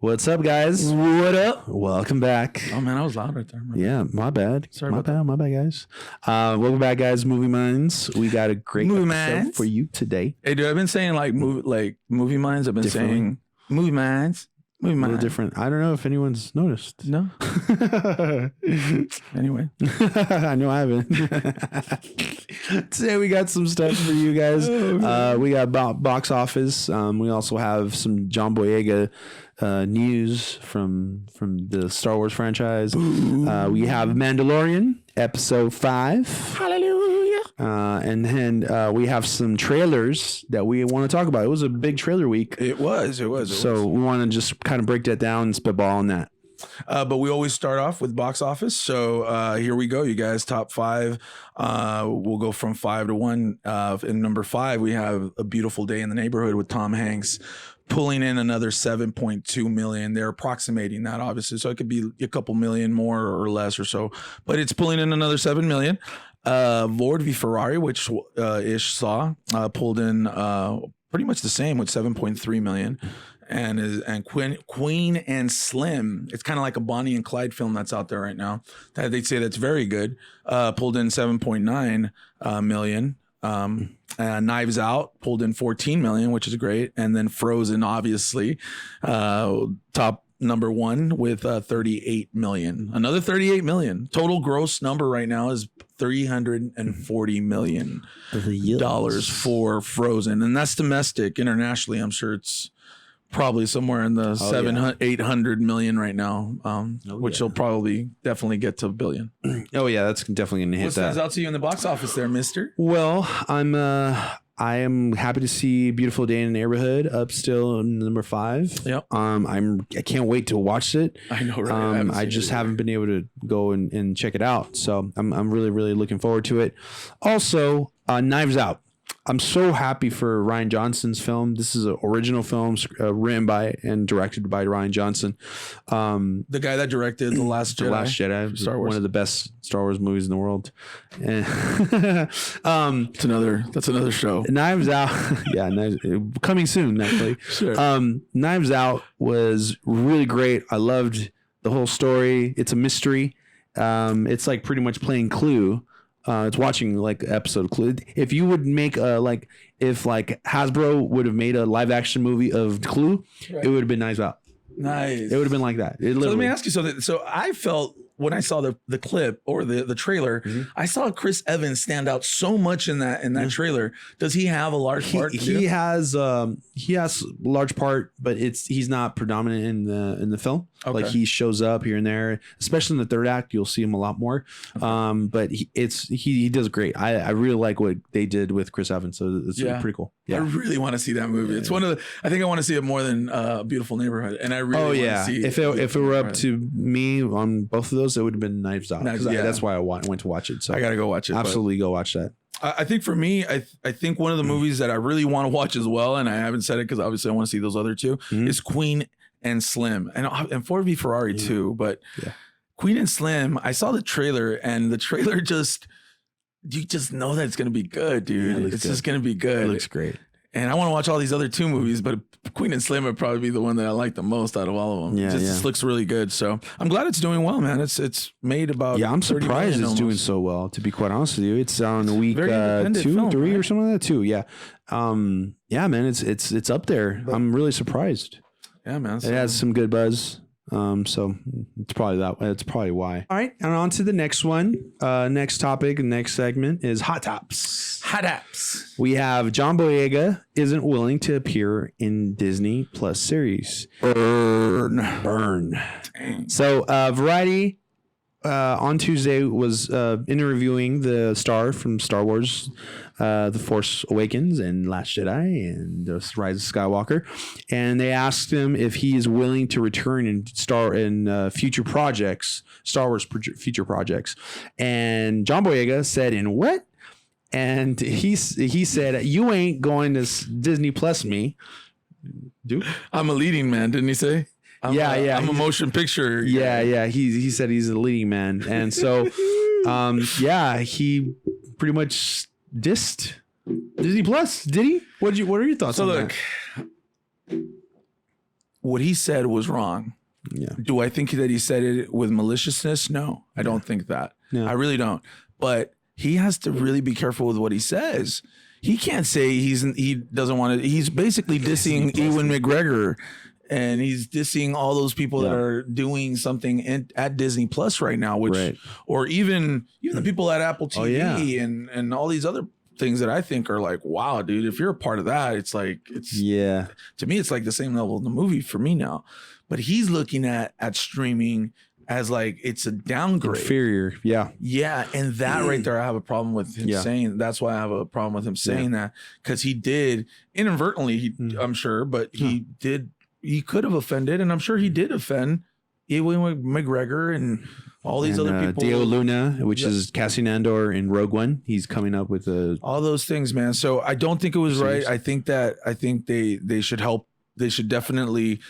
What's up, guys? What up? Welcome back. Oh man, I was loud right there. Yeah, my bad. Sorry my about bad. My bad, guys. Welcome back, guys. Movie Minds. We got a great Movie episode Minds for you today. Hey, dude, I've been saying movie minds. I've been saying movie minds. Movie A little minds. different. I don't know if anyone's noticed. No. Anyway, I know I haven't. Today we got some stuff for you guys. We got box office. We also have some John Boyega news from the Star Wars franchise. We have Mandalorian episode 5. hallelujah. And then we have some trailers that we want to talk about. It was a big trailer week. It was. So we want to just kind of break that down and spitball on that. But we always start off with box office. So here we go, you guys. Top 5. We'll go from 5 to 1. In number 5, we have A Beautiful Day in the Neighborhood with Tom Hanks, pulling in another 7.2 million. They're approximating that, obviously, so it could be a couple million more or less or so, but it's pulling in another 7 million. Ford v Ferrari, which Ish saw, pulled in pretty much the same with 7.3 million. And Queen and Slim, it's kind of like a Bonnie and Clyde film that's out there right now that they say that's very good, pulled in 7.9 million. Knives Out pulled in 14 million, which is great. And then Frozen, obviously, top number 1 with 38 million. Another 38 million. Total gross number right now is $340 million for Frozen. And that's domestic. Internationally, I'm sure it's probably somewhere in the 800 million right now, which will probably definitely get to $1 billion. Oh yeah, that's definitely gonna hit what that. stands out to you in the box office there, mister? Well, I am happy to see Beautiful Day in the Neighborhood up still in number 5. Yep. I can't wait to watch it. I know, right? I just haven't been able to go and check it out. So I'm really, really looking forward to it. Also, Knives Out. I'm so happy for Rian Johnson's film. This is an original film written by and directed by Rian Johnson. The guy that directed The Last Jedi. The Last Jedi, Star Wars. one of the best Star Wars movies in the world. And That's another show. Knives Out, coming soon, actually. Sure. Knives Out was really great. I loved the whole story. It's a mystery. It's like pretty much playing Clue. It's watching like episode of Clue. If you would make if Hasbro would have made a live action movie of Clue, It would have been Knives Out. Nice. It would have been like that. So let me ask you something. So I felt when I saw the clip or the trailer, I saw Chris Evans stand out so much in that trailer. Does he have a large part? He has a large part, but he's not predominant in the film. Okay. Like he shows up here and there, especially in the third act. You'll see him a lot more. Okay. But he does great. I really like what they did with Chris Evans. So it's pretty cool. Yeah, I really want to see that movie. It's one of the. I think I want to see it more than Beautiful Neighborhood, and I really want to see. If it were up to me on both of those, it would have been Knives Out. That's why I went to watch it. So I gotta go watch it. Absolutely, go watch that. I think for me, I think one of the movies that I really want to watch as well, and I haven't said it because obviously I want to see those other two, is Queen and Slim, and Ford v Ferrari too. But Queen and Slim, I saw the trailer, and the trailer you just know that it's gonna be good, dude. Yeah, it's just gonna be good. It looks great. And I want to watch all these other 2 movies, but Queen and Slim would probably be the one that I like the most out of all of them. It just looks really good. So I'm glad it's doing well, man. It's made about I'm surprised it's doing so well. To be quite honest with you, it's on week 2, 3 or something like that too. Yeah, man, it's up there. I'm really surprised. Yeah, man. It has some good buzz. So it's probably that. That's probably why. All right, and on to the next one. Next topic, next segment is Hot Tops. Hot Apps. We have John Boyega isn't willing to appear in Disney Plus series. Burn. Dang. So Variety on Tuesday was interviewing the star from Star Wars, The Force Awakens and Last Jedi and The Rise of Skywalker, and they asked him if he is willing to return and star in future projects, Star Wars future projects. And John Boyega said, "In what?" And he said, "You ain't going to Disney Plus me, dude. I'm a leading man," didn't he say? I'm a motion picture. Yeah. He said he's a leading man, and so, he pretty much dissed Disney Plus. Did he? What are your thoughts on that? So look, what he said was wrong. Yeah. Do I think that he said it with maliciousness? No, I don't think that. No. I really don't. But he has to really be careful with what he says. He can't say he doesn't want to. He's basically dissing Ewan McGregor, and he's dissing all those people that are doing something at Disney Plus right now, which or even the people at Apple TV and all these other things that I think are like, wow, dude, if you're a part of that, it's like to me, it's like the same level of the movie for me now. But he's looking at streaming as like it's a downgrade, inferior. Yeah, and that right there, I have a problem with him saying. That's why I have a problem with him saying that, because he did inadvertently. I'm sure, but he did. He could have offended, and I'm sure he did offend Ewan McGregor and all these other people. Dio Luna, which is Cassian Andor in Rogue One. He's coming up with all those things, man. So I don't think it was right. I think they should help. They should definitely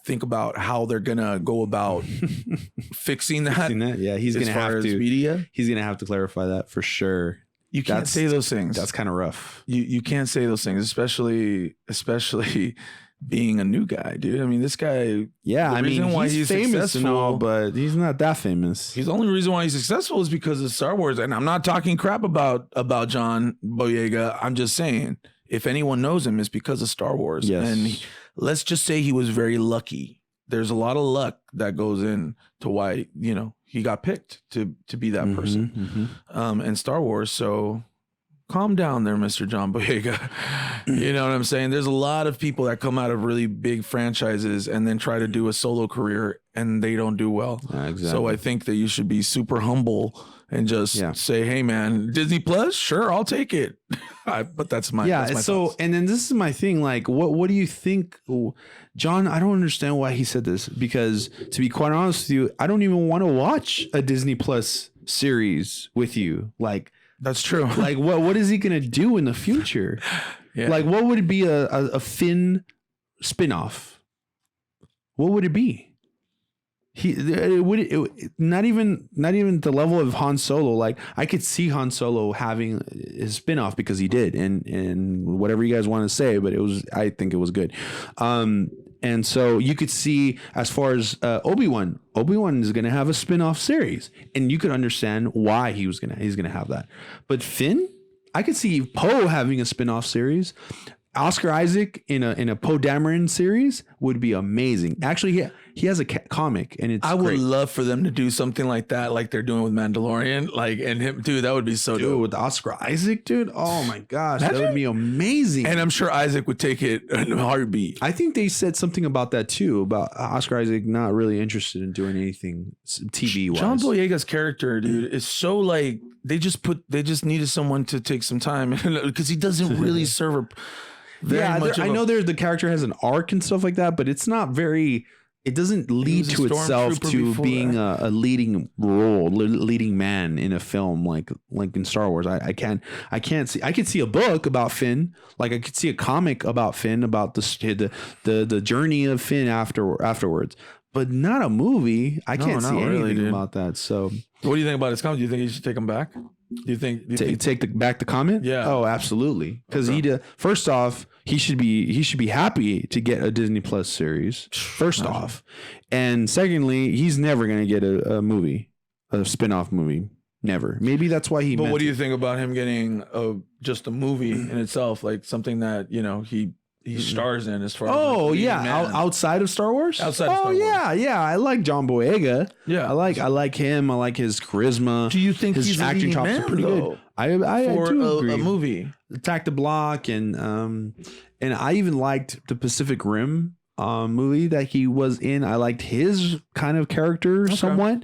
think about how they're gonna go about fixing that. Yeah, he's gonna have to. Media, he's gonna have to clarify that for sure. You can't say those things. That's kind of rough. You can't say those things, especially being a new guy, dude. I mean, this guy. Yeah, I mean, he's famous and all, but he's not that famous. He's the only reason why he's successful is because of Star Wars. And I'm not talking crap about John Boyega. I'm just saying, if anyone knows him, it's because of Star Wars. Yes. And let's just say he was very lucky. There's a lot of luck that goes in to why, he got picked to be that person in Star Wars. So calm down there, Mr. John Boyega. You know what I'm saying? There's a lot of people that come out of really big franchises and then try to do a solo career and they don't do well. Exactly. So I think that you should be super humble and just say, hey, man, Disney Plus? Sure, I'll take it. But that's my thoughts. And then this is my thing. Like, what do you think, John? I don't understand why he said this, because to be quite honest with you, I don't even want to watch a Disney Plus series with you. Like, that's true. Like, what is he gonna do in the future? Like, what would it be a Finn spinoff? What would it be? Not even the level of Han Solo. Like, I could see Han Solo having his spinoff because he did, and whatever you guys want to say, but I think it was good. And so you could see, as far as Obi-Wan is going to have a spin-off series, and you could understand why he's going to have that. But Finn, I could see Poe having a spin-off series. Oscar Isaac in a Poe Dameron series would be amazing. Actually, he has a comic, and it's. I would love for them to do something like that, like they're doing with Mandalorian, like, and him, dude. That would be so dope. With Oscar Isaac, dude. Oh my gosh, that would be amazing. And I'm sure Isaac would take it in a heartbeat. I think they said something about that too, about Oscar Isaac not really interested in doing anything TV wise. John Boyega's character, dude, is so like they just needed someone to take some time because he doesn't really serve a. I know the character has an arc and stuff like that, but it's not very. It doesn't lead to itself to being a leading role, leading man in a film like in Star Wars. I can't see. I could see a book about Finn, like I could see a comic about Finn, about the journey of Finn afterwards, but not a movie. I can't see anything about that. So, what do you think about his comment? Do you think he should take him back? Do you think take back the comment? Yeah. Oh, absolutely. Because first off, he should be happy to get a Disney Plus series. First off, and secondly, he's never gonna get a movie, a spin-off movie. Never. Maybe that's why he. But what do you think about him getting just a movie in itself, like something that he stars in as far as outside of Star Wars? Outside of Star Wars. Yeah. I like John Boyega. Yeah. I like him. I like his charisma. Do you think his he's acting chops are pretty good? I do agree. A movie. Attack the Block and I even liked the Pacific Rim movie that he was in. I liked his kind of character somewhat.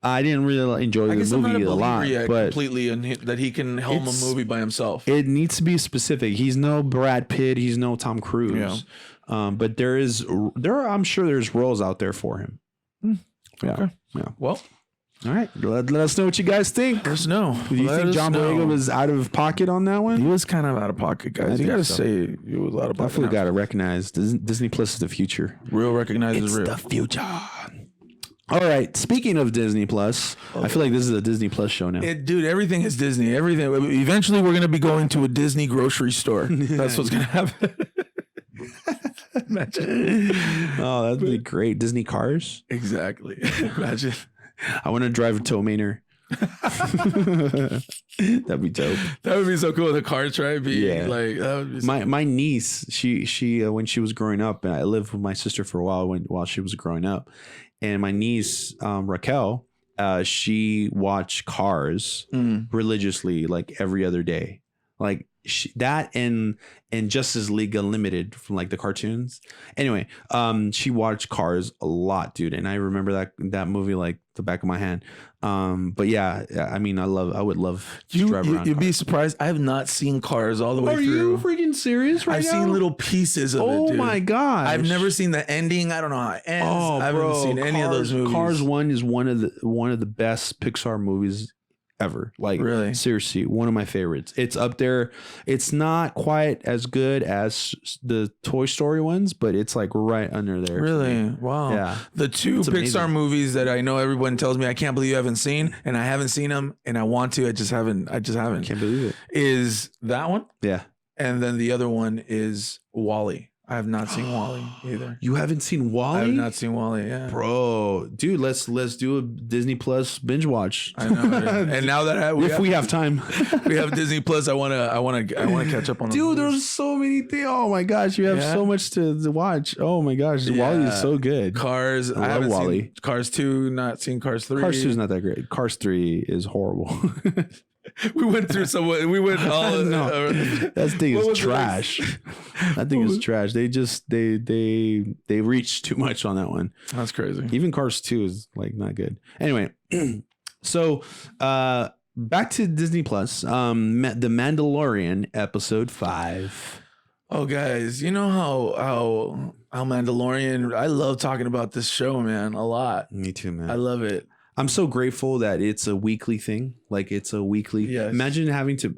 I didn't really enjoy the movie a lot, but completely, and that he can helm a movie by himself. It needs to be specific. He's no Brad Pitt. He's no Tom Cruise. Yeah. But I'm sure there's roles out there for him. Yeah. Okay. Yeah. Well, all right. Let us know what you guys think. Let us know. Do you think John Boyega was out of pocket on that one? He was kind of out of pocket, guys. You got to say he was out of pocket. Definitely got to recognize Disney Plus is the future. Real recognizes real. It's the future. All right. Speaking of Disney Plus, I feel like this is a Disney Plus show now. Dude, everything is Disney. Everything. Eventually, we're going to be going to a Disney grocery store. That's what's going to happen. Imagine. Oh, that'd be great. Disney cars. Exactly. Imagine. I want to drive a tow mainer. That'd be dope. That would be so cool. The cars, right? Like that would be so my niece. She when she was growing up, and I lived with my sister for a while she was growing up, and my niece Raquel, she watched Cars religiously, like every other day, like that and Justice League Unlimited from like the cartoons. Anyway, she watched Cars a lot, dude, and I remember that movie like the back of my hand. But yeah, I mean, I would love to drive around. You'd be surprised. I have not seen Cars all the way through. Are you freaking serious right I've now? seen little pieces of it. Oh dude. my god! I've never seen the ending. I don't know how it ends. Oh, I haven't seen any of those movies. Cars 1 is one of the best Pixar movies ever. Like, really, seriously, one of my favorites. It's up there. It's not quite as good as the Toy Story ones, but it's like right under there. Really? Wow. Yeah. The two Pixar movies that I know everyone tells me I can't believe you haven't seen, and I haven't seen them, and I want to. I just haven't. Can't believe it. Is that one? Yeah. And then the other one is Wall-E. I have not seen Wall-E either. You haven't seen Wall-E? I have not seen Wall-E. Yeah, bro, dude, let's do a Disney Plus binge watch. I know. And now that we have time, we have Disney Plus. I want to catch up on. Dude, there's so many things. Oh my gosh, you have so much to watch. Oh my gosh, Wall-E is so good. Cars. I haven't seen Cars 2. Not seen Cars 3. Cars 2 is not that great. Cars 3 is horrible. We went through we went all that thing is trash. That thing is trash. They reached too much on that one. That's crazy. Even Cars 2 is like not good. Anyway, so back to Disney Plus. The Mandalorian episode 5. Oh guys, you know how Mandalorian, I love talking about this show, man, a lot. Me too, man. I love it. I'm so grateful that it's a weekly thing. Like it's a weekly. Yes. Imagine having to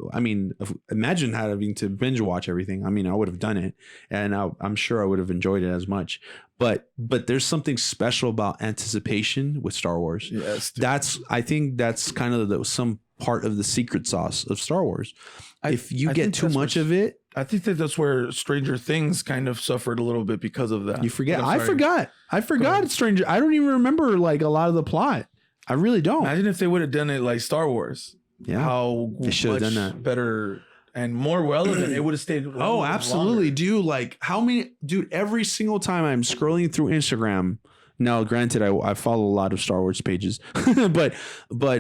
binge watch everything. I mean, I would have done it, and I'm sure I would have enjoyed it as much. But there's something special about anticipation with Star Wars. Yes, dude. I think that's kind of some part of the secret sauce of Star Wars. If you get too much of it, I think that's where Stranger Things kind of suffered a little bit because of that. You forget. I forgot Stranger. I don't even remember like a lot of the plot. I really don't. Imagine if they would have done it like Star Wars. Yeah. How they should have done that better and more relevant. It would have stayed. Oh, absolutely. Dude, like every single time I'm scrolling through Instagram. Now, granted, I follow a lot of Star Wars pages, but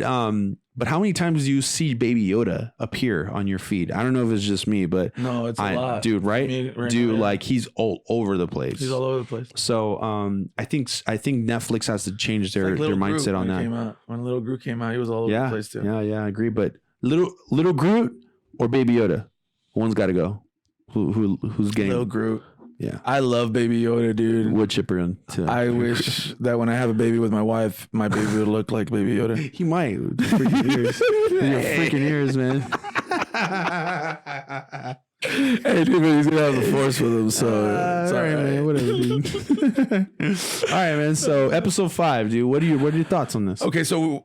how many times do you see Baby Yoda appear on your feed? I don't know if it's just me, but no, it's a lot, dude. Right, dude. Like he's all over the place. He's all over the place. So, I think Netflix has to change their mindset on that. When Little Groot came out, he was all over the place too. Yeah, I agree. But little Groot or Baby Yoda, one's got to go. Who's getting Little Groot? Yeah, I love Baby Yoda, dude. Wood chipper in. I wish that when I have a baby with my wife, my baby would look like Baby Yoda. He might. Freaking ears. Your freaking ears, man. Hey, dude, but he's gonna have the Force with him, so it's all right, man. Whatever, dude. All right, man. So, episode 5, dude. What are your thoughts on this? Okay, so.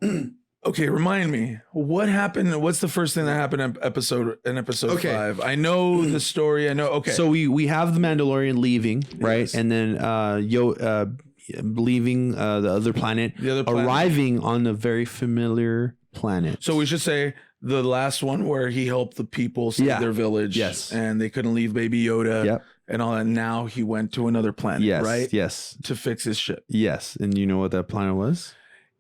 Okay, remind me what happened. What's the first thing that happened in episode 5? I know the story. I know. Okay, so we have the Mandalorian leaving, right, yes. And then leaving the other planet, arriving on a very familiar planet. So we should say the last one where he helped the people save their village, yes, and they couldn't leave Baby Yoda, and all that. Now he went to another planet, right? Yes, to fix his ship. Yes, and you know what that planet was?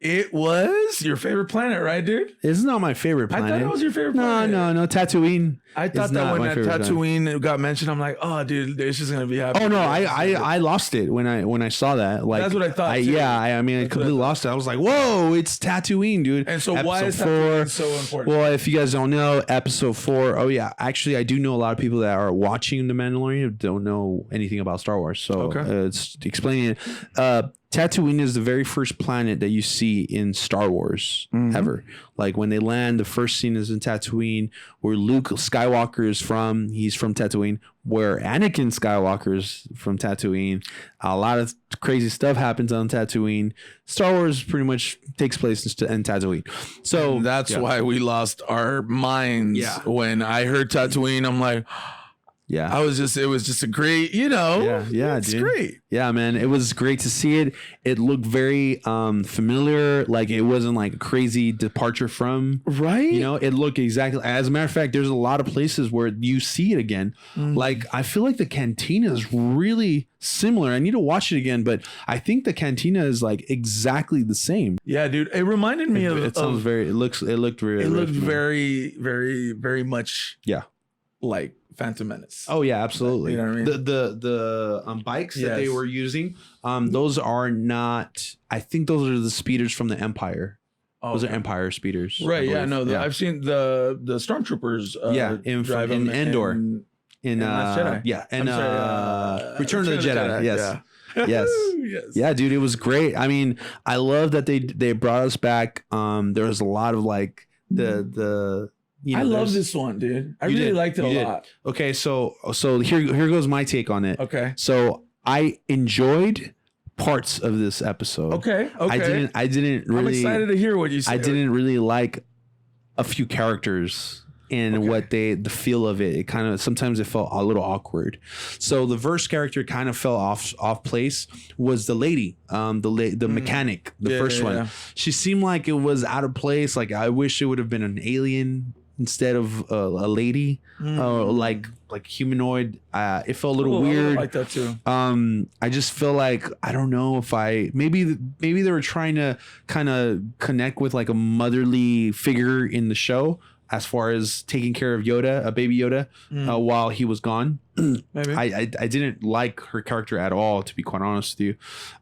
It was your favorite planet, right, dude? It's not my favorite planet. I thought it was your favorite planet. No, Tatooine. I thought that when that Tatooine got mentioned, I'm like, oh, dude, it's just gonna be happening. Oh no, I lost it when I saw that. Like that's what I thought. I completely lost it. I was like, whoa, it's Tatooine, dude. And so why is Tatooine so important? Well, if you guys don't know, episode 4. Oh yeah, actually, I do know a lot of people that are watching The Mandalorian who don't know anything about Star Wars. So it's explaining it. Tatooine is the very first planet that you see in Star Wars ever. Like when they land, the first scene is in Tatooine, where Luke Skywalker is from. He's from Tatooine. Where Anakin Skywalker is from Tatooine. A lot of crazy stuff happens on Tatooine. Star Wars pretty much takes place in Tatooine. So and that's why we lost our minds. When I heard Tatooine, I'm like, Yeah. it was just a great, Yeah, it's dude. great. Yeah, man. It was great to see it. It looked very familiar. Like it wasn't like a crazy departure from. Right. It looked exactly. As a matter of fact, there's a lot of places where you see it again. Like I feel like the cantina is really similar. I need to watch it again, but I think the cantina is like exactly the same. Yeah, dude. It reminded me of. It sounds very. It looked very. It looked very, very, very much. Yeah. Like Phantom Menace. Oh yeah, absolutely. You know what I mean? The bikes that they Yes. were using, those are not. I think those are the speeders from the Empire. Oh, Those are Empire speeders. I right. Yeah. believe. No. I've seen the stormtroopers. Drive in them Endor. In Last Jedi. yeah, and I'm sorry, Return of the Jedi. Yes. Yeah. Yes. Yes. Yeah, dude, it was great. I mean, I love that they brought us back. There was a lot of like the. I love this one, dude. I really liked it a lot. Okay, so here goes my take on it. Okay. So I enjoyed parts of this episode. Okay. I didn't really. I'm excited to hear what you say. I didn't really like a few characters and what the feel of it. It kind of sometimes it felt a little awkward. So the first character kind of fell off place was the lady, the mechanic, the first one. Yeah. She seemed like it was out of place. Like I wish it would have been an alien instead of a lady, like humanoid. It felt a little weird. I like that too. I just feel like I don't know if maybe they were trying to kind of connect with like a motherly figure in the show as far as taking care of Yoda, a baby Yoda, while he was gone. Maybe I didn't like her character at all, to be quite honest with you.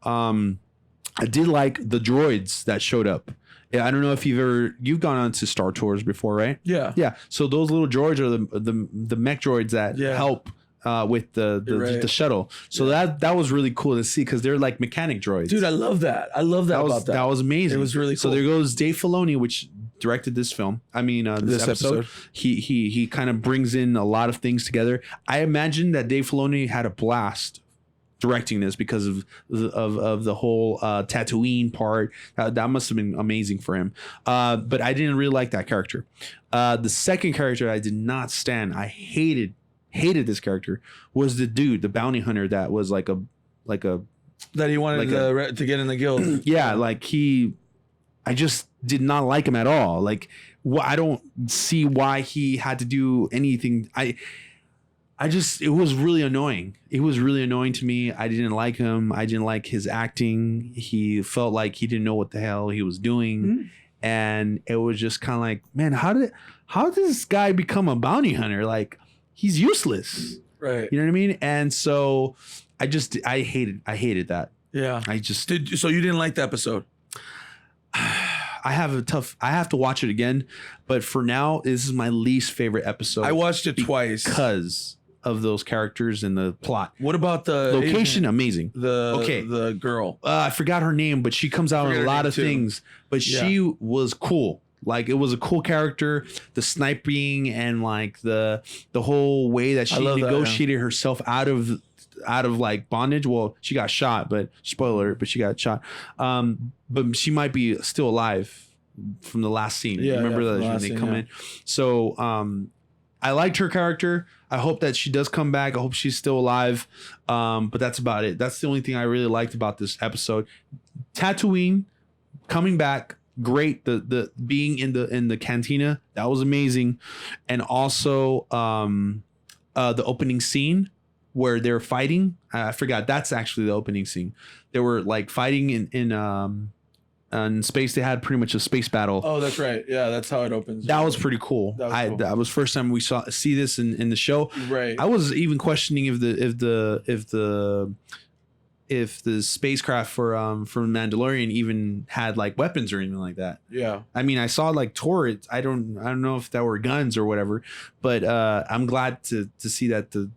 I did like the droids that showed up. I don't know if you've gone on to Star Tours before, right? Yeah. Yeah. So those little droids are the mech droids that help with the shuttle. So that was really cool to see because they're like mechanic droids. Dude, I love that. That was amazing. It was really cool. So there goes Dave Filoni, which directed this film. I mean, this episode. He kind of brings in a lot of things together. I imagine that Dave Filoni had a blast directing this because of the whole Tatooine part. That must have been amazing for him. But I didn't really like that character. The second character I did not stand. I hated this character was the dude, the bounty hunter that was like a that he wanted to get in the guild. Yeah, I just did not like him at all. Like, I don't see why he had to do anything. It was really annoying. It was really annoying to me. I didn't like him. I didn't like his acting. He felt like he didn't know what the hell he was doing. And it was just kind of like, man, how did this guy become a bounty hunter? Like, he's useless. Right. You know what I mean? And so I hated that. Yeah. So you didn't like the episode? I have to watch it again, but for now, this is my least favorite episode. I watched it twice because of those characters and the plot. What about the location? Amazing. The girl. I forgot her name, but she comes out in a lot of things. But she was cool. Like, it was a cool character. The sniping and like the whole way that she negotiated herself out of like bondage. Well, she got shot, but spoiler, but she got shot. But she might be still alive from the last scene. Yeah, remember that when they come in. So I liked her character. I hope that she does come back. I hope she's still alive. But that's about it. That's the only thing I really liked about this episode. Tatooine coming back, great. The being in the cantina, that was amazing. And also the opening scene where they're fighting. I forgot. That's actually the opening scene. They were like fighting in space. They had pretty much a space battle. Oh, that's right. Yeah, that's how it opens. That was pretty cool. That was first time we see this in the show. Right. I was even questioning if the spacecraft for Mandalorian even had like weapons or anything like that. Yeah. I mean, I saw like turrets. I don't know if that were guns or whatever, but I'm glad to see that the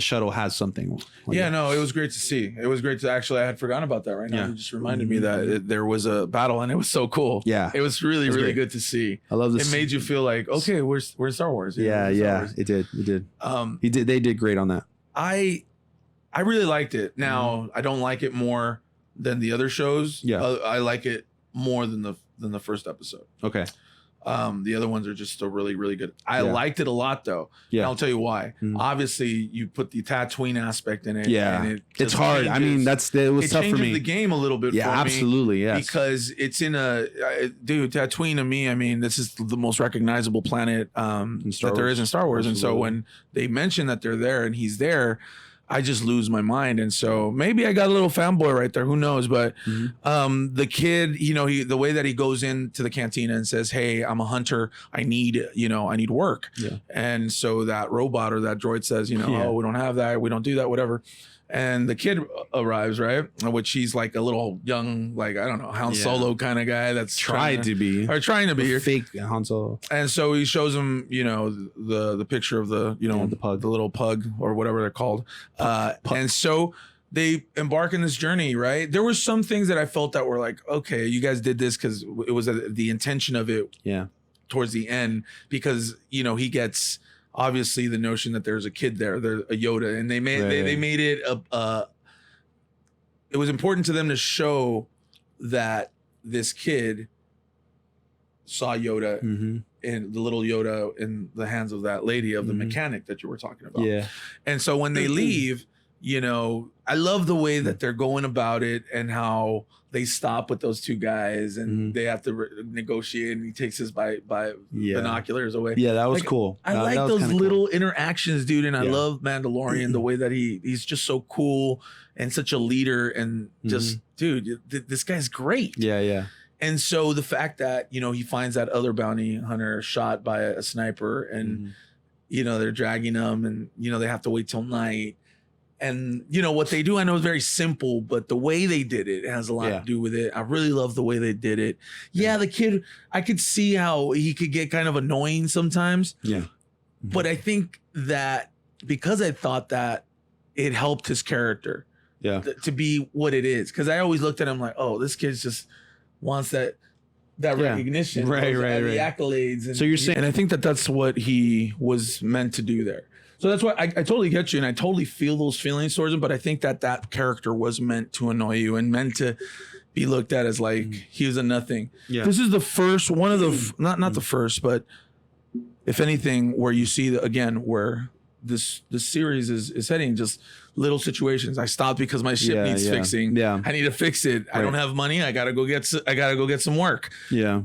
shuttle has something. No, it was great to see. It was great to I had forgotten about that right now. You just reminded me that there was a battle and it was so cool. Yeah. It was really good to see. I love this. It made you feel like, okay, we're Star Wars. Yeah. It did. They did great on that. I really liked it. Now, I don't like it more than the other shows. Yeah. I like it more than the first episode. Okay. The other ones are just still really, really good. I liked it a lot though. Yeah. And I'll tell you why. Mm. Obviously, you put the Tatooine aspect in it. Yeah. And It's hard. I mean, it was tough for me. the game a little bit. Yeah, for absolutely. me Yes. because it's in dude, Tatooine to me. I mean, this is the most recognizable planet that there is in Star Wars. Absolutely. And so when they mention that they're there and he's there, I just lose my mind. And so maybe I got a little fanboy right there. Who knows? But the kid, the way that he goes into the cantina and says, "Hey, I'm a hunter. I need work." Yeah. And so that robot or that droid says, "Oh, we don't have that. We don't do that. Whatever." And the kid arrives, right? Which he's like a little young, like, I don't know, Han Solo kind of guy that's trying to be fake Han Solo. And so he shows him, the picture of the pug. the little pug or whatever they're called. And so they embark in this journey, right? There were some things that I felt that were like, okay, you guys did this because it was the intention of it towards the end, because, he gets obviously the notion that there's a kid there, there's a Yoda, and they made they made it it was important to them to show that this kid saw Yoda and the little Yoda in the hands of that lady, of the mechanic that you were talking about. Yeah. And so when they leave, I love the way that they're going about it and how they stop with those two guys and they have to negotiate, and he takes his binoculars away. Yeah, that was cool. I like those little interactions, dude. And I love Mandalorian, the way that he's just so cool and such a leader, and just, dude, this guy's great. Yeah, yeah. And so the fact that, he finds that other bounty hunter shot by a sniper, and, they're dragging him, and, they have to wait till night. And, what they do, I know is very simple, but the way they did it has a lot to do with it. I really love the way they did it. Yeah, the kid, I could see how he could get kind of annoying sometimes. Yeah. But I think that because I thought that it helped his character to be what it is. Because I always looked at him like, oh, this kid just wants that recognition. Right. The accolades. And, so you're saying, and I think that that's what he was meant to do there. So that's why I totally get you, and I totally feel those feelings towards him. But I think that character was meant to annoy you and meant to be looked at as like he was a nothing. Yeah. This is the first one of the not the first, but if anything, where you see where this series is heading, just little situations. I stopped because my ship needs fixing. Yeah, I need to fix it. Right. I don't have money. I gotta go get some work. Yeah,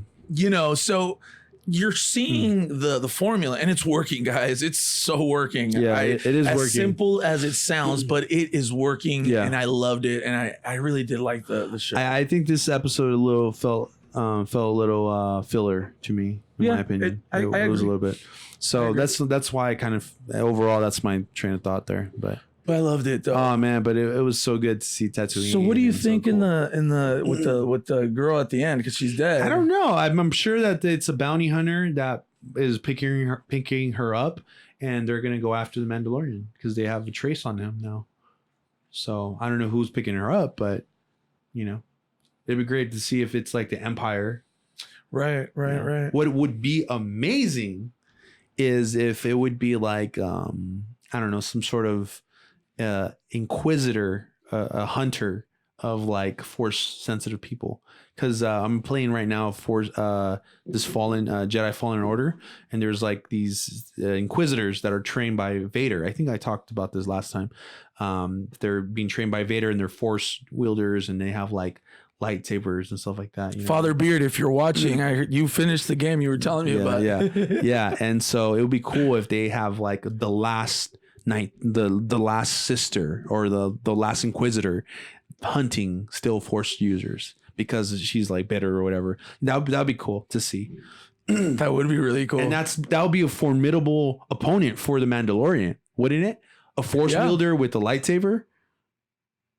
so. You're seeing the formula, and it's working, guys. It's so working. Yeah, it is as working. Simple as it sounds, but it is working. Yeah. And I loved it, and I really did like the show. I think this episode felt a little filler to me, in my opinion. It was a little bit. So that's why I kind of overall that's my train of thought there, but I loved it though. Oh man, but it was so good to see Tatooine. So what do you think in the with the girl at the end, because she's dead? I don't know. I'm sure that it's a bounty hunter that is picking her up, and they're gonna go after the Mandalorian because they have a trace on him now. So I don't know who's picking her up, but it'd be great to see if it's like the Empire. Right. What would be amazing is if it would be like I don't know, some sort of inquisitor, a hunter of like force sensitive people, because I'm playing right now for this Jedi Fallen Order, and there's like these inquisitors that are trained by Vader. I think I talked about this last time. They're being trained by Vader, and they're force wielders, and they have like lightsabers and stuff like that. Father Beard, if you're watching, I heard you finished the game you were telling me about. Yeah. And so it would be cool if they have like the last the last sister or the last inquisitor hunting still force users because she's like better or whatever. That'd be cool to see. That would be really cool. And that would be a formidable opponent for the Mandalorian, wouldn't it? A force wielder with a lightsaber.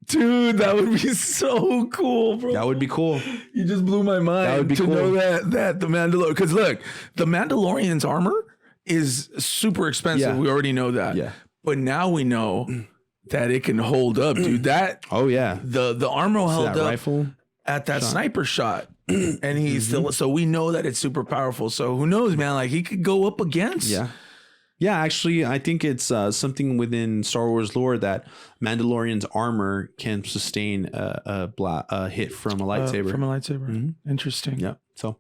Dude, that would be so cool, bro. That would be cool. You just blew my mind. That would be cool. Know that the Mandalorian, because look, the Mandalorian's armor is super expensive. Yeah. We already know that. Yeah. But now we know that it can hold up, dude. The armor held up rifle at that sniper shot. And he's still, so we know that it's super powerful. So who knows, man? Like he could go up against Yeah, actually, I think it's something within Star Wars lore that Mandalorian's armor can sustain a hit from a lightsaber. Interesting. Yeah, so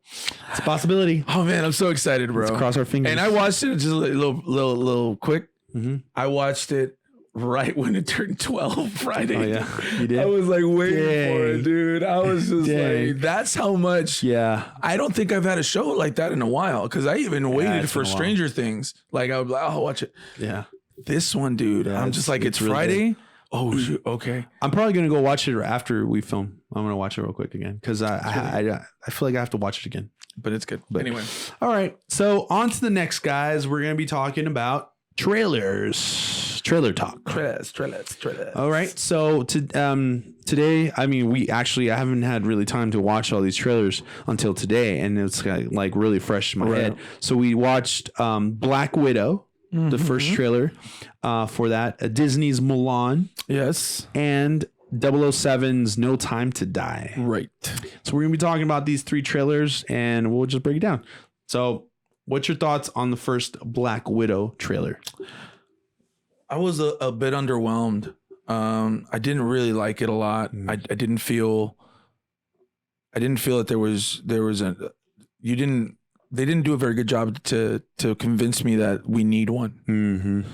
it's a possibility. Oh man, I'm so excited, bro. Let's cross our fingers. And I watched it just a little quick. Mm-hmm. I watched it right when it turned 12 Friday. Oh yeah, you did. I was like waiting for it, dude. I was just like, that's how much. Yeah, I don't think I've had a show like that in a while because I even waited for Stranger Things. Like I would be like, I'll watch it. Yeah, this one, dude. Yeah, I'm just like, it's really Friday. Good. Oh, shoot. Okay. I'm probably gonna go watch it after we film. I'm gonna watch it real quick again because I feel like I have to watch it again. But it's good. But anyway, all right. So on to the next, guys. We're gonna be talking about trailers. Trailer talk. Trailers. All right. So today, I mean, I haven't had really time to watch all these trailers until today, and it's like really fresh in my head. So we watched Black Widow, the first trailer for that, Disney's Mulan, yes, and 007's No Time to Die. Right. So we're gonna be talking about these three trailers, and we'll just break it down. So, what's your thoughts on the first Black Widow trailer? I was a bit underwhelmed. I didn't really like it a lot. I didn't feel that they didn't do a very good job to convince me that we need one.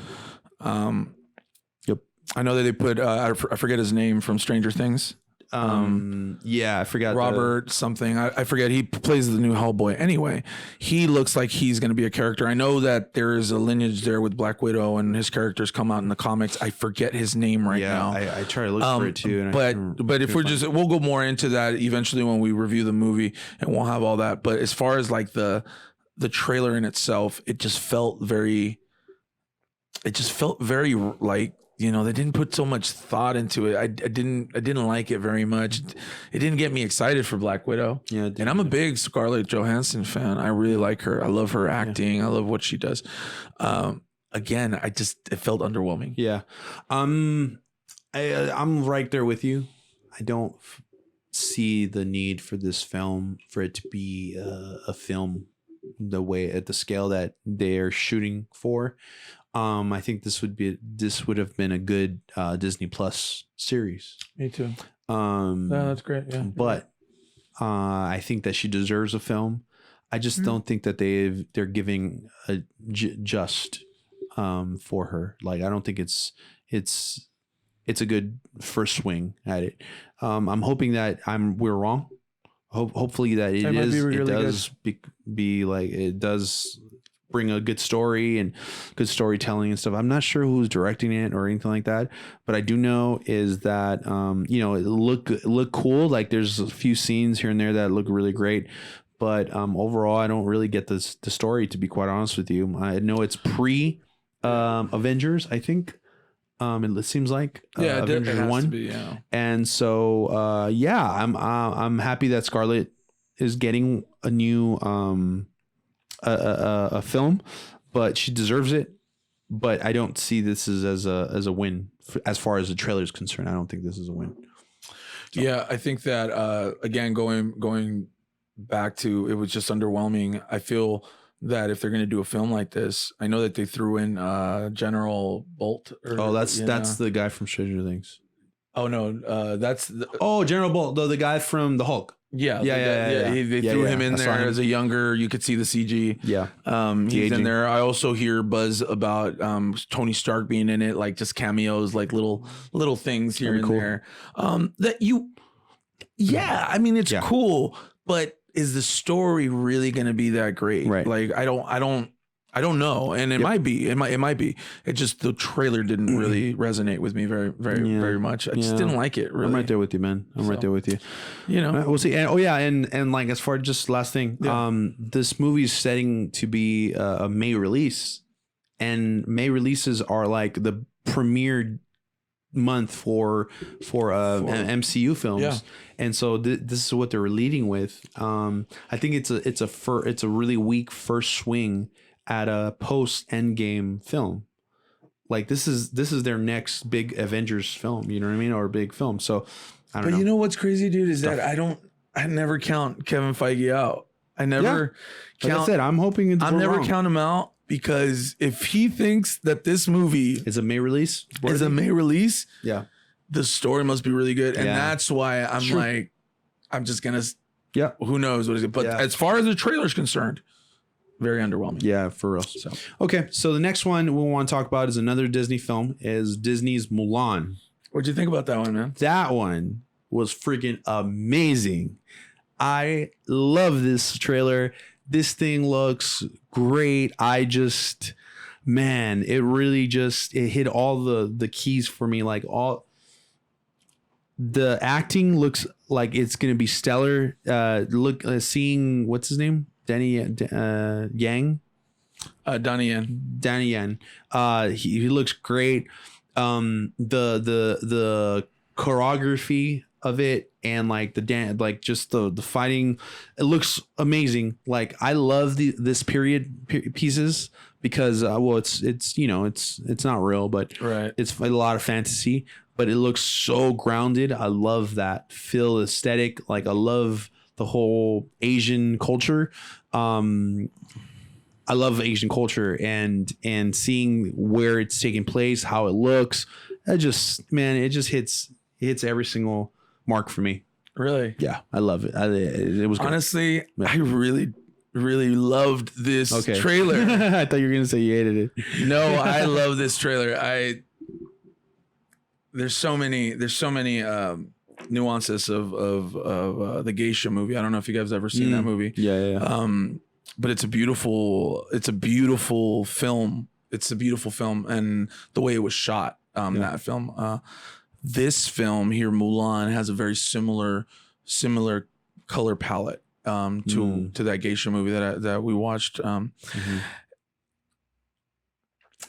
Yep. I know that they put I forget his name from Stranger Things. Yeah, I forgot Robert something. I forget. He plays the new Hellboy. Anyway, he looks like he's going to be a character. I know that there is a lineage there with Black Widow, and his characters come out in the comics. I forget his name now. I try to look for it too. And but if we'll go more into that eventually when we review the movie, and we'll have all that. But as far as like the trailer in itself, it just felt very like, you know, they didn't put so much thought into it. I didn't like it very much. It didn't get me excited for Black Widow. Yeah, and I'm a big Scarlett Johansson fan. I really like her. I love her acting. Yeah. I love what she does. Again, it felt underwhelming. Yeah. I'm right there with you. I don't see the need for this film, for it to be a film the way at the scale that they're shooting for. I think this would have been a good Disney Plus series. Me too. That's great. Yeah. But I think that she deserves a film. I just don't think that they're giving a just for her. Like, I don't think it's a good first swing at it. I'm hoping that we're wrong. Hopefully that it does bring a good story and good storytelling and stuff. I'm not sure who's directing it or anything like that, but I do know is that it look cool. Like, there's a few scenes here and there that look really great, but overall I don't really get the story, to be quite honest with you. I know it's pre Avengers, I think. It seems like Avengers 1, and so I'm happy that Scarlett is getting a new a film, but she deserves it. But I don't see this as a win as far as the trailer is concerned. I don't think this is a win. So. Yeah, I think that again, going back to, it was just underwhelming. I feel that if they're going to do a film like this, I know that they threw in General Bolt. That's the guy from Stranger Things. Oh no, that's General Bolt, the guy from the Hulk. Yeah. They threw him in there as a younger. You could see the CG. Yeah, he's in there. I also hear buzz about Tony Stark being in it, like just cameos, like little things here and there. I mean, it's cool, but is the story really going to be that great? Right. Like, I don't know, and it might be. It might be. It just, the trailer didn't really resonate with me very much. I just didn't like it. Really, I'm right there with you, man. I'm right there with you. You know, we'll see. And like, as far as just last thing, this movie is setting to be a May release, and May releases are like the premiere month for MCU films, and so this is what they're leading with. I think it's a really weak first swing at a post Endgame film. Like, this is their next big Avengers film, you know what I mean, or a big film. So I don't know. You know what's crazy, dude, is that I never count Kevin Feige out. I never count. Like I said, I'm hoping I'll never count him out, because if he thinks that this movie Is a May release? is a May release, Yeah. the story must be really good. And Yeah. that's why I'm like, I'm just going to, Yeah. who knows what is it. But as far as the trailer is concerned, very underwhelming. Yeah, for real. So okay, so the next one we want to talk about is another Disney film, is Disney's Mulan. What'd you think about that one, man? That one was freaking amazing. I love this trailer. This thing looks great. Man, it really just, it hit all the keys for me. Like all the acting looks like it's gonna be stellar. Seeing what's his name? Danny Yang. Donnie Yen. Danny Yen. He looks great. The choreography of it and like the dance, like just the fighting, it looks amazing. Like I love this period pieces because well, it's you know it's not real, but Right. it's a lot of fantasy, but it looks so grounded. I love that feel aesthetic. Like I love the whole Asian culture. I love Asian culture and seeing where it's taking place, how it looks. It just hits every single mark for me. Really? Yeah, I love it. It was good. Honestly, I really loved this trailer. I thought you were gonna say you hated it. No, I love this trailer. There's so many nuances of the Geisha movie. I don't know if you guys have ever seen that movie. Yeah. But it's a beautiful film. It's a beautiful film, and the way it was shot, that film. This film here, Mulan, has a very similar color palette to that Geisha movie that we watched.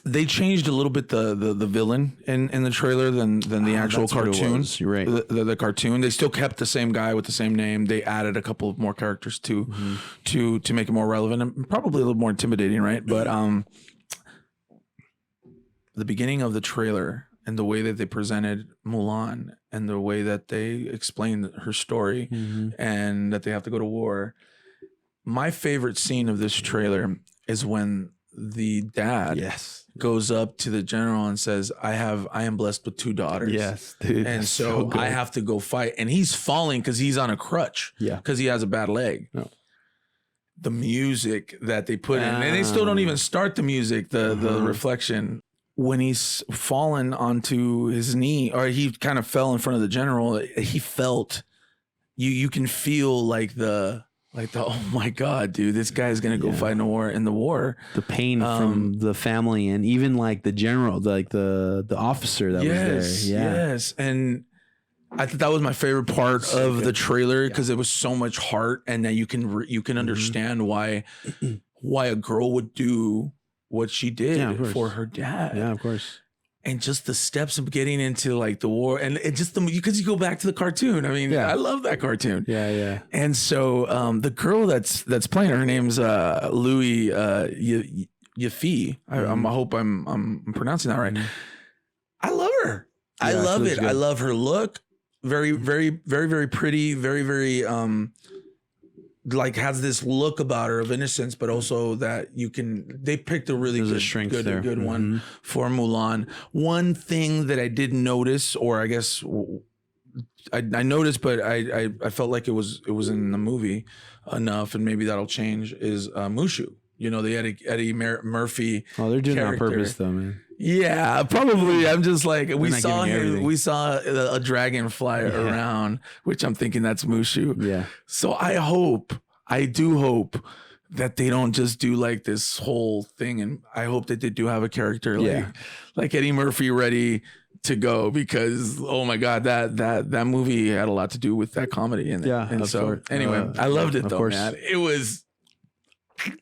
They changed a little bit the villain in the trailer than the actual cartoon. You're right. The cartoon. They still kept the same guy with the same name. They added a couple of more characters to make it more relevant and probably a little more intimidating, right? But the beginning of the trailer and the way that they presented Mulan and the way that they explained her story and that they have to go to war. My favorite scene of this trailer is when the dad goes up to the general and says, I am blessed with 2 daughters. Yes, dude. And so I have to go fight. And he's falling because he's on a crutch. Yeah. Because he has a bad leg. No. The music that they put in, and they still don't even start the music, the reflection. When he's fallen onto his knee, or he kind of fell in front of the general, he felt, you can feel like the oh my God, dude, this guy's gonna go fight in the war. The pain from the family and even like the general, like the officer that was there. Yeah. Yes. And I thought that was my favorite part of the trailer because it was so much heart, and that you can understand why a girl would do what she did for her dad. Yeah, of course. And just the steps of getting into like the war, and it just because you go back to the cartoon. I mean, I love that cartoon. Yeah. And so the girl that's playing her name's Louis Yafi. I hope I'm pronouncing that right. I love her. I love it. Good. I love her look. Very, very, very, very pretty. Very, very like has this look about her of innocence, but also that they picked a really good one for Mulan. One thing that I didn't notice, or I guess I noticed, but I felt like it was in the movie enough, and maybe that'll change, is Mushu. You know, the Eddie Murphy. Oh, they're doing character. it on purpose though, man. Yeah, probably. I'm just like, we saw a dragon fly around, which I'm thinking that's Mushu. Yeah. So I do hope that they don't just do like this whole thing, and I hope that they do have a character like Eddie Murphy ready to go, because oh my God, that movie had a lot to do with that comedy in it. Yeah. And so anyway, I loved it though, man. It was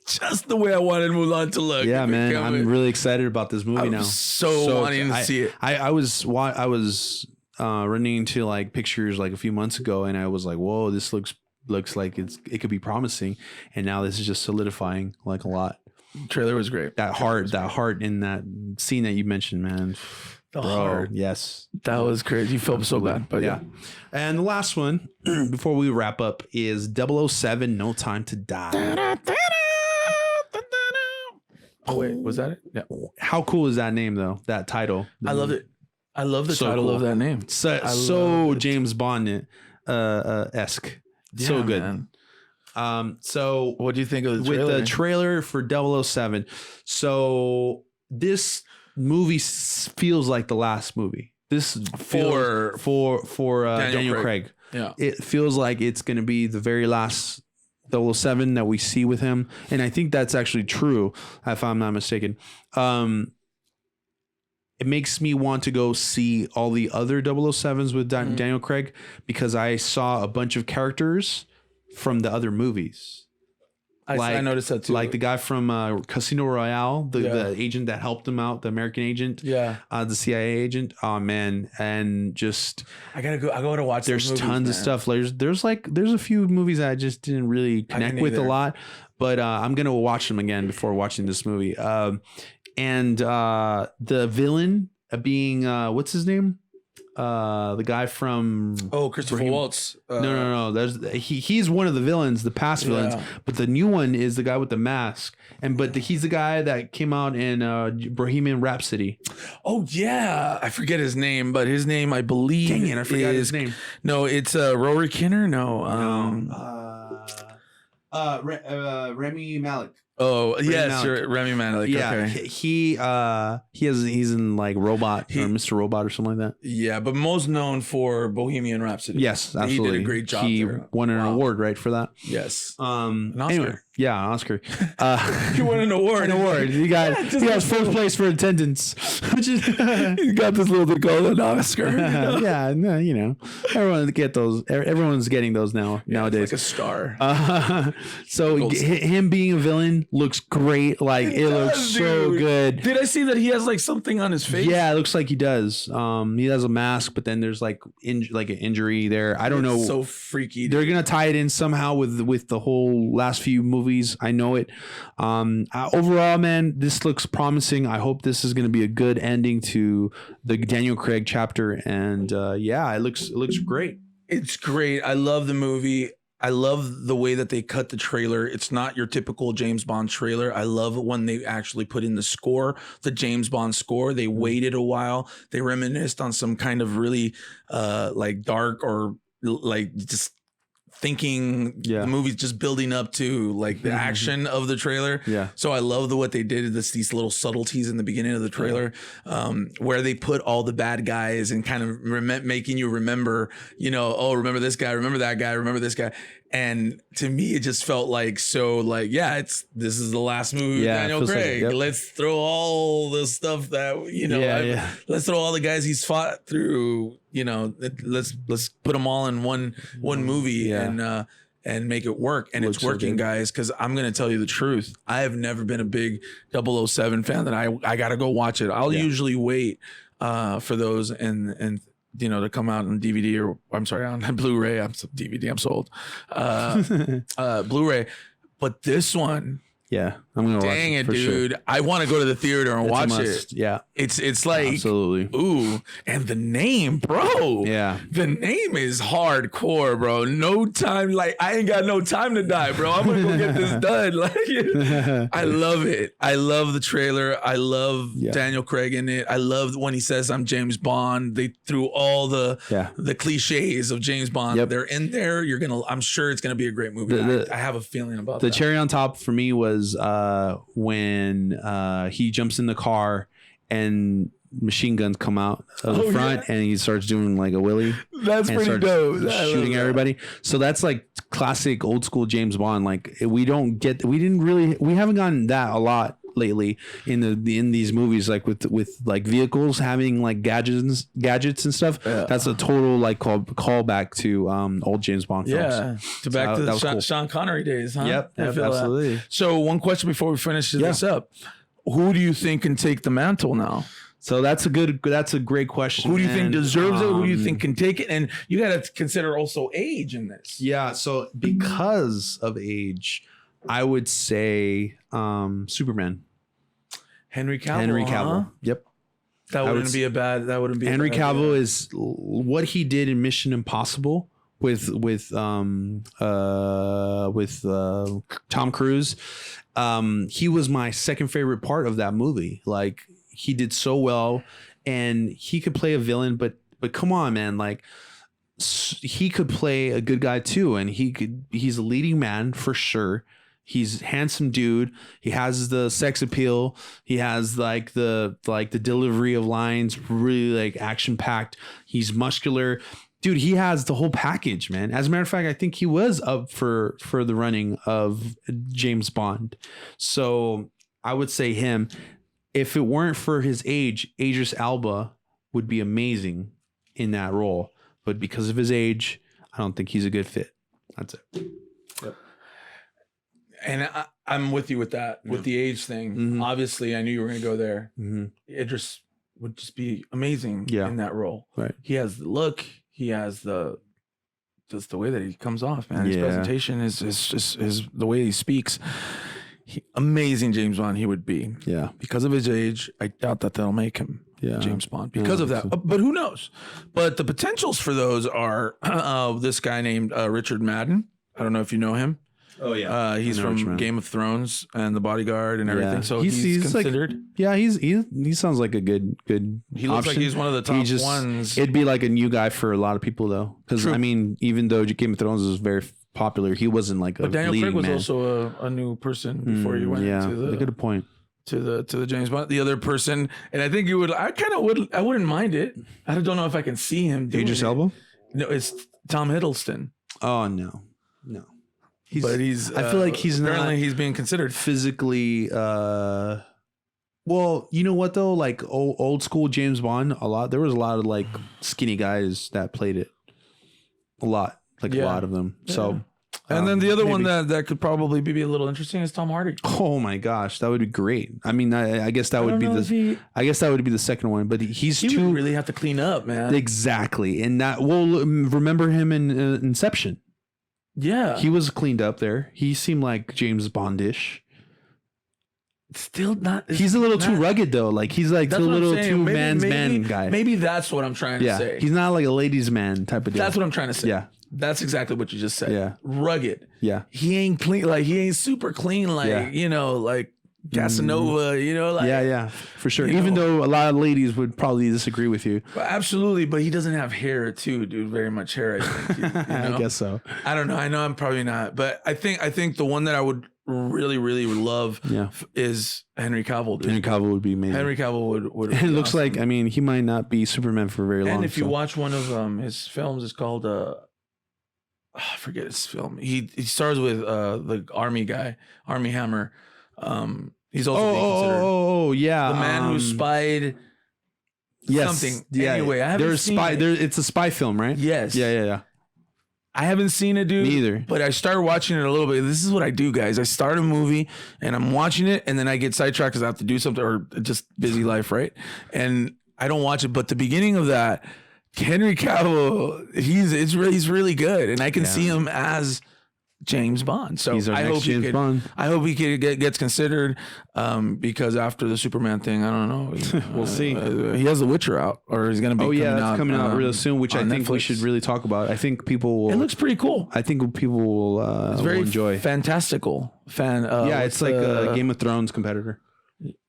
just the way I wanted Mulan to look. Yeah, man. I'm really excited about this movie now. So wanting to see it. I was running into like pictures like a few months ago, and I was like, whoa, this looks like it could be promising. And now this is just solidifying like a lot. Trailer was great. That heart in that scene that you mentioned, man. The heart. Yes. That was crazy. You felt so bad, but yeah. And the last one before we wrap up is 007 No Time to Die. Oh wait, was that it? Yeah. How cool is that name though? That title. I love it. I love the title cool. of that name. So James Bond esque. So good. Man. So What do you think of the trailer? with the trailer for 007? So this movie feels like the last movie. This For Daniel Craig. Yeah. It feels like it's going to be the very last 007 that we see with him, and I think that's actually true, if I'm not mistaken. It makes me want to go see all the other 007s with Daniel Craig, because I saw a bunch of characters from the other movies. I noticed that too. Like the guy from Casino Royale, the agent that helped him out, the American agent, the CIA agent. Oh man, and just I gotta go watch. There's tons of stuff. There's a few movies that I just didn't really connect with a lot, but I'm gonna watch them again before watching this movie. And the villain being what's his name? The guy from Christopher Waltz. No. He's one of the villains, the past villains, but the new one is the guy with the mask. But he's the guy that came out in Bohemian Rhapsody. Oh yeah, I forget his name, but his name I believe. Dang it, I forgot his name. No, it's Rory Kinner. No, Remy Malek. Oh yes, Remy Malek. Yeah, okay. He's in like Robot or Mr. Robot or something like that. Yeah, but most known for Bohemian Rhapsody. Yes, absolutely. He did a great job. He there. won an award, right, for that. Yes. An Oscar. Anyway, yeah, an Oscar. He won an award. He got first place for attendance. Which is he got this little thing called an Oscar. Yeah, no, everyone's getting those nowadays. Like a star. So him being a villain looks great. Like it looks so good. Did I see that he has like something on his face? Yeah, it looks like he does. He has a mask, but then there's like an injury there. I don't know. So freaky. They're gonna tie it in somehow with the whole last few movies. I know it. Overall, man, this looks promising. I hope this is gonna be a good ending to the Daniel Craig chapter. And it looks great. It's great. I love the movie. I love the way that they cut the trailer. It's not your typical James Bond trailer. I love when they actually put in the score, the James Bond score. They waited a while. They reminisced on some kind of really like dark or like just thinking the movie's just building up to like the action of the trailer. Yeah. So I love what they did. These little subtleties in the beginning of the trailer, where they put all the bad guys and kind of making you remember, remember this guy, remember that guy, remember this guy. And to me, it just felt like this is the last movie with Daniel Craig. Like, let's throw all the stuff that let's throw all the guys he's fought through. Let's put them all in one movie and make it work. And it's working, guys. Because I'm gonna tell you the truth. I have never been a big 007 fan that I gotta go watch it. I'll usually wait for those and to come out on DVD or I'm sorry, on Blu-ray. I'm DVD. I'm sold. Blu-ray, but this one. Yeah, I'm gonna watch it. Dang it, dude! Sure. I want to go to the theater and watch it. Yeah, it's like absolutely. Ooh, and the name, bro. Yeah, the name is hardcore, bro. No time, like I ain't got no time to die, bro. I'm gonna go get this done. Like, I love it. I love the trailer. I love Daniel Craig in it. I love when he says I'm James Bond. They threw all the cliches of James Bond. Yep. They're in there. I'm sure it's gonna be a great movie. I have a feeling about that. The cherry on top for me was when he jumps in the car and machine guns come out of the front and he starts doing like a wheelie. That's pretty dope. Shooting everybody. So that's like classic old school James Bond. Like we haven't gotten that a lot lately in these movies, like with like vehicles having like gadgets and stuff. That's a total like callback to old James Bond films. Back to the cool. Sean Connery days, huh? Yep, absolutely. So one question before we finish this up. Who do you think can take the mantle now? So that's a great question. Who do you think deserves it? Who do you think can take it? And you got to consider also age in this. Yeah. So because of age, I would say Superman. Henry Cavill. Huh? Yep. That wouldn't be a bad. Henry Cavill is what he did in Mission Impossible with Tom Cruise. He was my second favorite part of that movie. Like, he did so well, and he could play a villain, but come on, man, like, he could play a good guy too, and he's a leading man for sure. He's a handsome dude. He has the sex appeal. He has like the delivery of lines, really like action packed. He's muscular. Dude, he has the whole package, man. As a matter of fact, I think he was up for the running of James Bond. So I would say him. If it weren't for his age, Idris Elba would be amazing in that role. But because of his age, I don't think he's a good fit. That's it. Yep. And I'm with you with that, with the age thing. Obviously, I knew you were going to go there. Idris would just be amazing in that role. Right. He has the look. He has just the way that he comes off, man. His presentation is just the way he speaks. Amazing James Bond he would be. Yeah. Because of his age, I doubt that they'll make him James Bond because of that. So. But who knows? But the potentials for those are this guy named Richard Madden. I don't know if you know him. Oh yeah, he's from Game of Thrones and The Bodyguard and everything. Yeah. So he's considered. Like, he sounds like a good. He looks option. Like he's one of the top ones. It'd be like a new guy for a lot of people though, because I mean, even though Game of Thrones is very popular, he wasn't like a. But Daniel Craig was man. Also a new person before he went. Yeah, to the, good point. To the James Bond, the other person, and I think you would. I wouldn't mind it. I don't know if I can see him doing Idris Elba? No, it's Tom Hiddleston. Oh no. But I feel like he's apparently he's being considered physically. Well, you know what though? Like old school James Bond, there was a lot of like skinny guys that played it. A lot of them. Yeah. So. And then the other one that could probably be a little interesting is Tom Hardy. Oh my gosh, that would be great. I mean, I guess that would be the second one, but he would really have to clean up, man. Exactly, and remember him in Inception. Yeah, he was cleaned up there. He seemed like James Bondish. Still not. He's a little too rugged though. Like he's like a little too man's man guy. Maybe that's what I'm trying to say. He's not like a ladies' man type of deal. That's what I'm trying to say. Yeah. That's exactly what you just said. Yeah. Rugged. Yeah. He ain't clean. Like he ain't super clean. Like, like Casanova, like. Yeah. For sure. Even though a lot of ladies would probably disagree with you. But absolutely. But he doesn't have hair too, dude. Very much hair. I think. I guess so. I don't know. I know I'm probably not. But I think the one that I would really, really love is Henry Cavill. Dude. Henry Cavill would be amazing. Henry Cavill would and it looks like, I mean, he might not be Superman for very long. And if you watch one of his films, it's called I forget his film. He stars with the army guy, Army Hammer. He's also being considered. Yeah, the man who spied. Yes, something. Yeah. Anyway, I haven't seen it. It's a spy film, right? Yes. Yeah. I haven't seen it, dude. Me either. But I started watching it a little bit. This is what I do, guys. I start a movie and I'm watching it, and then I get sidetracked because I have to do something or just busy life, right? And I don't watch it. But the beginning of that. Henry Cavill, he's really good, and I can see him as James Bond. So I hope he gets considered because after the Superman thing, I don't know. We'll see. He has The Witcher out, or he's going to be. That's coming out real soon, which I think Netflix. We should really talk about. I think people will. It looks pretty cool. I think people will. It's very enjoy. Fantastical fan. It's like a Game of Thrones competitor.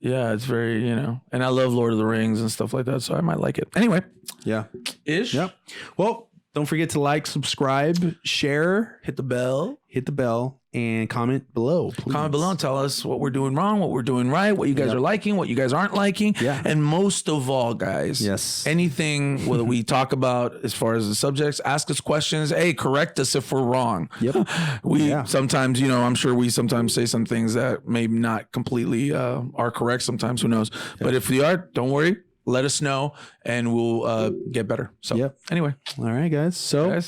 Yeah, it's very, and I love Lord of the Rings and stuff like that, so I might like it. Anyway. Yeah. Ish. Yep. Well, don't forget to like, subscribe, share, hit the bell, and comment below. Please. Comment below and tell us what we're doing wrong, what we're doing right, what you guys are liking, what you guys aren't liking. Yeah. And most of all, guys, anything whether we talk about as far as the subjects, ask us questions. Hey, correct us if we're wrong. Yep. We sometimes, I'm sure we sometimes say some things that maybe not completely are correct sometimes. Who knows? Yep. But if we are, don't worry. Let us know and we'll get better. So anyway. All right, guys. So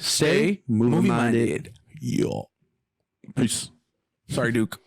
stay movie-minded. Yo. Peace. Sorry, Duke.